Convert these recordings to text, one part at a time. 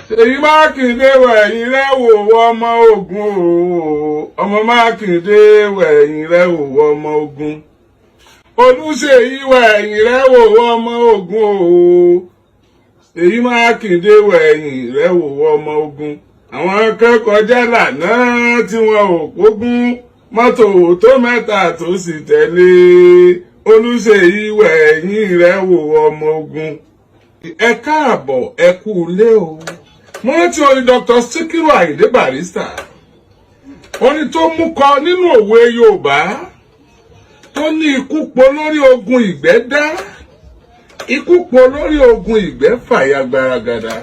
Èyí Makinde wẹ̀yìn rẹ̀ wò ọmọ ogun o. Ọmọ Makinde wẹ̀yìn rẹ̀ wò ọmọ ogun. Olúṣèyí wẹ̀yìn rẹ̀ wò ọmọ ogun o. Èyí Makinde wẹ̀yìn rẹ̀ wò ọmọ ogun. Àwọn akẹ́kọ̀ọ́ jálà náà tí wọn ò pógún mọ́tò tó mẹ́ta tó sì tẹ̀lé. Olúṣèyí wẹ̀yìn rẹ̀ wò ọmọ ogun. Ẹ káàbọ̀ ẹ kú ilé o. Mo rántí orin Dr. Sikiru Ayinde Barrister. Orin tó mú kọ nínú òwe Yorùbá tó ní ikú po lórí ogun ìgbẹ́ dá. Ikú po lórí ogun ìgbẹ́ fàya gbaragada.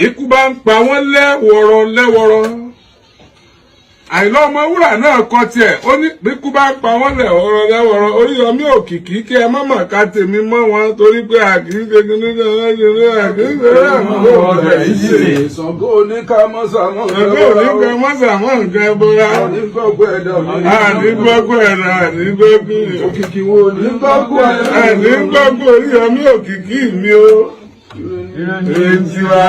Ikú bá ń pa wọ́n lẹ́wọ̀rọ̀. Àìná Ọmọwúrà náà kọ tiẹ̀, ó ní bíkú bá ń pa wọ́n lẹ́wọ̀rọ̀. Oríyọmí òkìkí kí ẹ má mà ká tèmi mọ́ wọn torí pé àkìíṣe Ṣàngó oníkàmọ́sàmọ́ nǹkan ẹbọra. Ànígbọ́gbọ́ ẹ̀rọ ànígbọ́gbọ́. Òkìkí wo onígbọ́gbọ́ ẹ̀rọ. Ànígbọ́gbọ́ Oríyọmí òkìkí mi o. Ìrètíwá.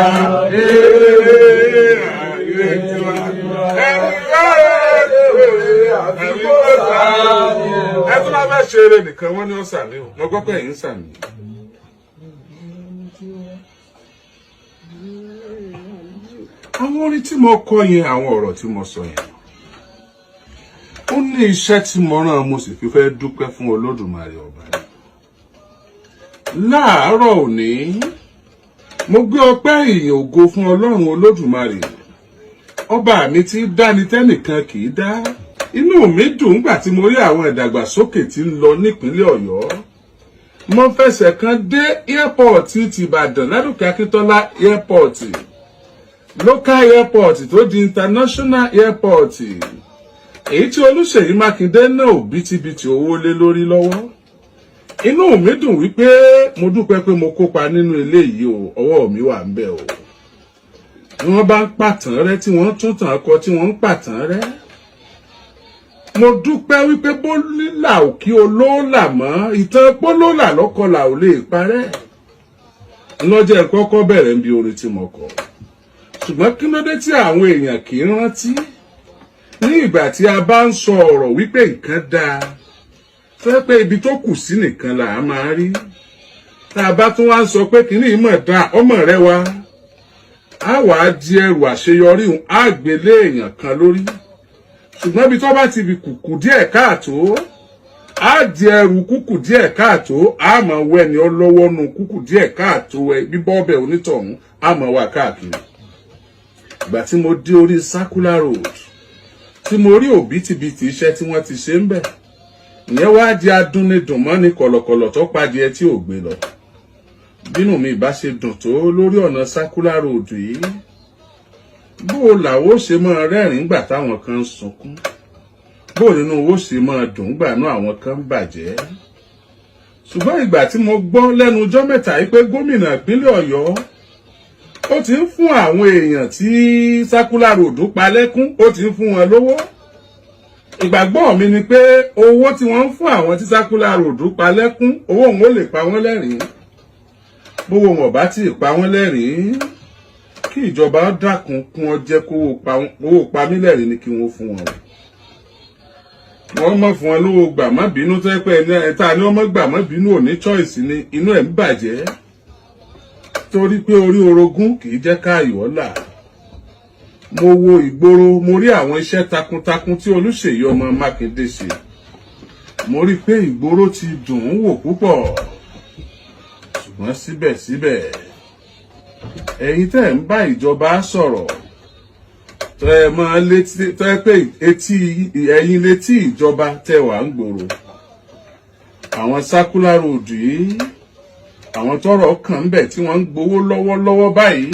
Ẹ tún máa fẹ́ ṣe eré nìkan wọ́n ní ó sàmì o. Mo gbọ́ pé ẹ̀yin sàmì. Àwọn orin tí mo kọ yẹn, àwọn ọ̀rọ̀ tí mo sọ yẹn, ó ní iṣẹ́ tí mo rán mo sì fi fẹ́ dúpẹ́ fún Olódùmarè ọba yìí. Láàárọ̀ òní, mo gbé ọpẹ́ ìyìn ògo fún Ọlọ́run Olódùmarè. Ọba mi tí dáni tẹ́nìkan kì í dá. Inú mi dùn nígbà tí mo rí àwọn ìdàgbàsókè tí ń lọ nípínlẹ̀ Ọ̀yọ́. Mo fẹsẹ̀ kan dé airport ti Ìbàdàn Ládòkè Akíntọ́lá airport. Local airport tó di international airport. Èyí tí Olúṣèyí Makinde náà òbítíbitì owó lé lórí lọ́wọ́. Inú mi dùn wípé mo dúpẹ́ pé mo kópa nínú eléyìí o, ọwọ́ mi wà ńbẹ̀ o. Bí wọ́n bá ń pàtàn rẹ́ tí wọ́n tún tàn kọ tí wọ́n ń pàtàn rẹ́. Mo dúpẹ́ wípé bólílà ò kí olóòlà mọ́, ìtàn pólólà lọ́kọlà ò lè parẹ́. Lọ́jọ́ kọ́kọ́ bẹ̀rẹ̀ níbi orin tí mo kọ. Ṣùgbọ́n kí ló dé tí àwọn èèyàn kì í rántí? Ní ìgbà tí a bá ń sọ ọ̀rọ̀ wípé nǹkan dáa, fẹ́ pé ibi tó kù sí nìkan là á máa rí. Tá a bá tún wá ń sọ pé kìíní ìmọ̀ dáa, ọmọ rẹ wá. A wà á di ẹrù àṣeyọrí òun á gbélé èèyàn kan lórí. Ṣùgbọ́n bí tó bá ti fi kùkù díẹ̀ káàtó, á di ẹrù kùkù díẹ̀ káàtó, á máa wẹ́ni ọlọ́wọ́ nu kùkù díẹ̀ káàtó bíbọ́ ọbẹ̀ onítọ̀hún, á máa wà káàkiri. Ìgbà tí mo dé orí Circular Road, tí mo rí òbítíbitì iṣẹ́ tí wọ́n ti ṣe ń bẹ̀, ìyẹn wá di adúnidùnmọ́ni kọ̀lọ̀kọ̀lọ̀ tó padìẹ tí ò gbé lọ. Bínú mi bá ṣe dùn tó lórí ọ̀nà Circular Road yìí, bó làwó ṣe máa rẹ́rìn-ín gbà táwọn kan ń sunkún, bó nínú owó ṣe máa dùn gbà náà àwọn kan ń bàjẹ́. Ṣùgbọ́n ìgbà tí mo gbọ́ lẹ́nu ọjọ́ mẹ́ta yìí pé gómìnà ìpínlẹ̀ Ọ̀yọ́ ó ti ń fún àwọn èèyàn tí Circular Road pa lẹ́kún, ó ti ń fún wọn lówó. Ìgbàgbọ́ mi ni pé owó tí wọ́n ń fún àwọn tí Circular Road pa lẹ́kún, owó òun ó lè pa wọ́n lẹ́rìn-ín. Bówó wọn bá ti pa wọ́n lẹ́rìn-ín, kí ìjọba dákun kún ọ jẹ́ kówó pa mí lẹ́rìn-ín ni kí wọ́n fún wọn. Wọ́n mọ̀ fún wọn lówó gbà má bínú tó pé ẹ̀ta ni wọ́n mọ̀ gbà má bínú ò ní choice ni, inú ẹ̀ ń bàjẹ́. Torí pé orí orogún kì í jẹ́ káàyò ọ̀la. Mo wo ìgboro, mo rí àwọn iṣẹ́ takuntakun tí Olúṣèyí ọmọ Makinde ṣe. Mo rí pé ìgboro ti dùn ún wò púpọ̀. Ṣùgbọ́n síbẹ̀síbẹ̀, ẹ̀yin tẹ́ ń bá ìjọba sọ̀rọ̀, tẹ́ máa létí, tẹ́ pé ẹ̀yin létí ìjọba tẹ́ wà ń gbòòrò. Àwọn Circular Road yìí, àwọn tọ́rọ̀ kàn ń bẹ̀ tí wọ́n ń gbowó lọ́wọ́lọ́wọ́ báyìí,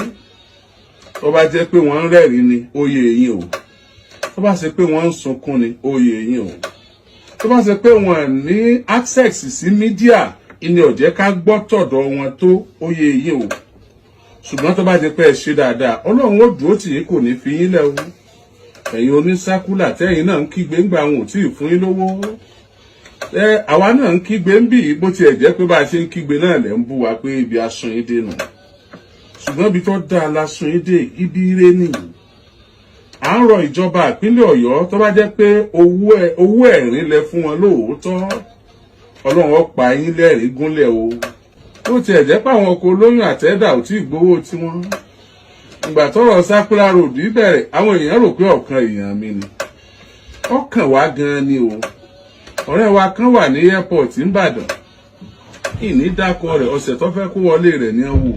tó bá jẹ́ pé wọ́n ń rẹ́rìn ni, oyè yín o. Tó bá ṣe pé wọ́n ń sunkún ni, oyè yín o. Tó bá ṣe pé wọ́n ní access sí media, ìní ó jẹ́ ká gbọ́ tọ̀dọ̀ wọn tó, oyè yín o. Ṣùgbọ́n tó bá jẹ́ pé ẹ ṣe dáadáa, Ọlọ́run ó dúró tì yín kò ní fi yín lẹ̀ o. Ẹ̀yin onísákúlà tẹ́yin náà ń kígbe ńgbà wọn ò tí ì fún yín lówó. Àwa náà ń kígbe ń bì bó tiẹ̀ jẹ́ pé bá a ṣe ń kígbe náà lẹ̀ ń bú wa pé ibi asun yín dénú. ṣùgbọ́n ibi tó dáa lásùn èdè ibi ire nìyí. À ń rọ ìjọba ìpínlẹ̀ Ọ̀yọ́ tó bá jẹ́ pé owó ẹ̀rín lẹ fún wọn lóòótọ́, Ọlọ́run ó pa yín lẹ́rìí gúnlẹ̀ o. Tó tiẹ̀ jẹ́ pé àwọn ọkọ̀ olóyún àtẹ́dà ò tí ì gbowó tiwọn. Ìgbà tọ́rọ̀ Circular Road bẹ̀rẹ̀, àwọn èèyàn rò pé ọ̀kan èèyàn mi ni. Ọkàn wa gan ni o. Ọ̀rẹ́ wa kan wà ní airport Ìbàdàn. Ìní dákọ rẹ̀ ọ̀sẹ̀ tó fẹ́ kó wọlé rẹ̀ ní wò.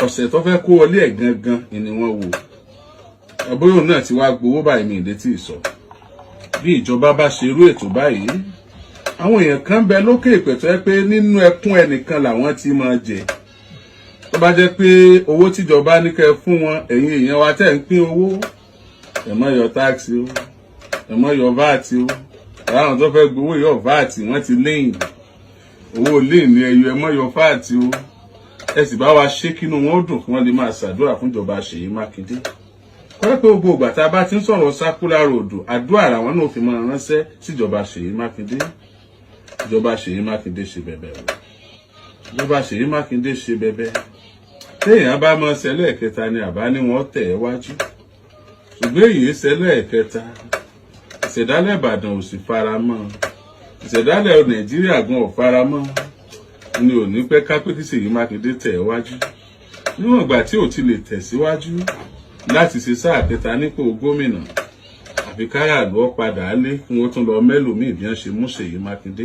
Ọ̀sẹ̀ tó fẹ́ kó wọlé ẹ̀ gangan ni wọ́n wò. Ẹ̀bóyò náà ti wá gbowó báyìí mi ìdé tí ì sọ. Bí ìjọba bá ṣe irú ètò báyìí, àwọn èèyàn kan bẹ lókè ìpẹ̀tọ́ pé nínú ẹkún ẹnìkan làwọn ti máa jẹ. Tó bá jẹ́ pé owó tíjọba ní kẹ́ fún wọn, ẹ̀yin èèyàn wa tẹ́ ń pín owó, ẹ má yọ táàkì o, ẹ má yọ VAT o. Àwọn tó fẹ́ gbowó yọ VAT wọ́n ti léyìn. Owó léyìn ní ẹyọ ẹ má yọ VAT o. Ẹ sì bá wa ṣe kínú wọn dùn kí wọ́n lè máa ṣàdúrà fún ìjọba Ṣèyí Mákindé. Kọ́lẹ́ pé gbogbo ìgbà tá a bá ti ń sọ̀rọ̀ Circular Road, àdúrà làwọn náà fi máa ránṣẹ́ síjọba Ṣèyí Mákindé. Ìjọba Ṣèyí Mákindé ṣe bẹ̀bẹ̀ o. Ìjọba Ṣèyí Mákindé ṣe bẹ̀bẹ̀. Téèyàn bá mọ ṣẹlẹ̀ kẹta ni àbá ní wọ́n tẹ̀ ẹ́ wájú. Ṣùgbọ́n èyí ṣẹlẹ̀ kẹta. Ìṣẹ̀dálẹ̀ Ìbàdàn ò sì fara mọ́. Ìṣẹ̀dálẹ̀ Nàìjíríà gan ò fara mọ́. Ni ò ní pẹ́ ká pé kí Ṣèyí Mákindé tẹ̀ ẹ́ wájú. Níwọ̀n ìgbà tí ò ti lè tẹ̀síwájú láti ṣe sáà kẹta nípò gómìnà, àfi káyàlú ọ padà lé kí wọ́n tún lọ mẹ́lòmíì bí wọ́n ṣe mú Ṣèyí Mákindé.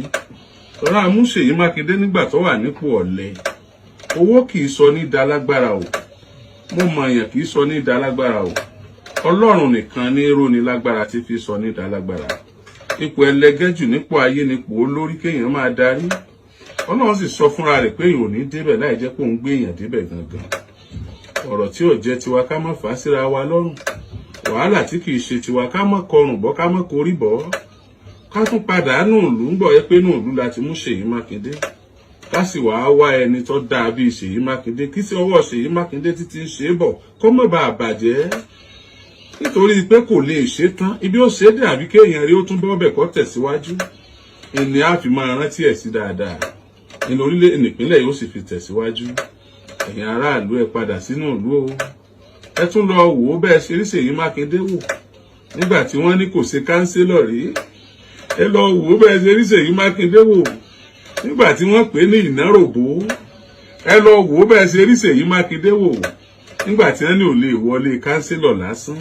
Tọ́lá mú Ṣèyí Mákindé nígbà tó wà nípò ọ̀lẹ. Owó kì í sọ ní dalágbára o. Mo mọ̀ èèyàn kì í sọ ní dalágbára o. Ọlọ́run nìkan ní ró ni lágbára tí fi sọ ní dalágbára. Ipò ẹlẹgẹ́jù nípò ayé nípò olórí kéèyàn máa darí. Ọlọ́run sì sọ fúnra rẹ̀ pé èèyàn ò ní débẹ̀ láì jẹ́ pé òun gbé èèyàn débẹ̀ gangan. Ọ̀rọ̀ tí ò jẹ́ tiwa ká má fà á síra wa lọ́rùn. Wàhálà tí kì í ṣe tiwa ká má kọrùn bọ́ ká má korí bọ́. Ká tún padà nù ìlú ń bọ̀ yẹ pé nù ìlú láti mú Ṣèyí Mákindé. Ká sì wá wá ẹni tó dáa bíi Ṣèyí Mákindé kí sí ọwọ́ Ṣèyí Mákindé títí ń ṣe é bọ̀ kó má bàa bàjẹ́. Nítorí pé kò lè ṣe tán, ibi ó ṣe é dé àbí kéèyàn rí ó tún bọ́ bẹ̀ kó tẹ̀síwájú. Ẹni á fi máa rántí ẹ̀ sí dáadáa. Ní orílẹ̀ ìpínlẹ̀ yóò sì fi tẹ̀síwájú. Ẹ̀yin aráàlú ẹ padà sínú ìlú o. Ẹ tún lọ wò ó bẹ́ẹ̀ ṣe rí Ṣèyí Mákindé wò. Nígbà tí wọ́n ní kò ṣe kánsílọ̀ rí. Ẹ lọ wò ó bẹ́ẹ̀ ṣe rí Ṣèyí Mákindé wò. Nígbà tí wọ́n pè ní ìnáròbó. Ẹ lọ wò ó bẹ́ẹ̀ ṣe rí Ṣèyí Mákindé wò. Nígbà tí wọ́n ní ò lè wọlé kánsílọ̀ lásán.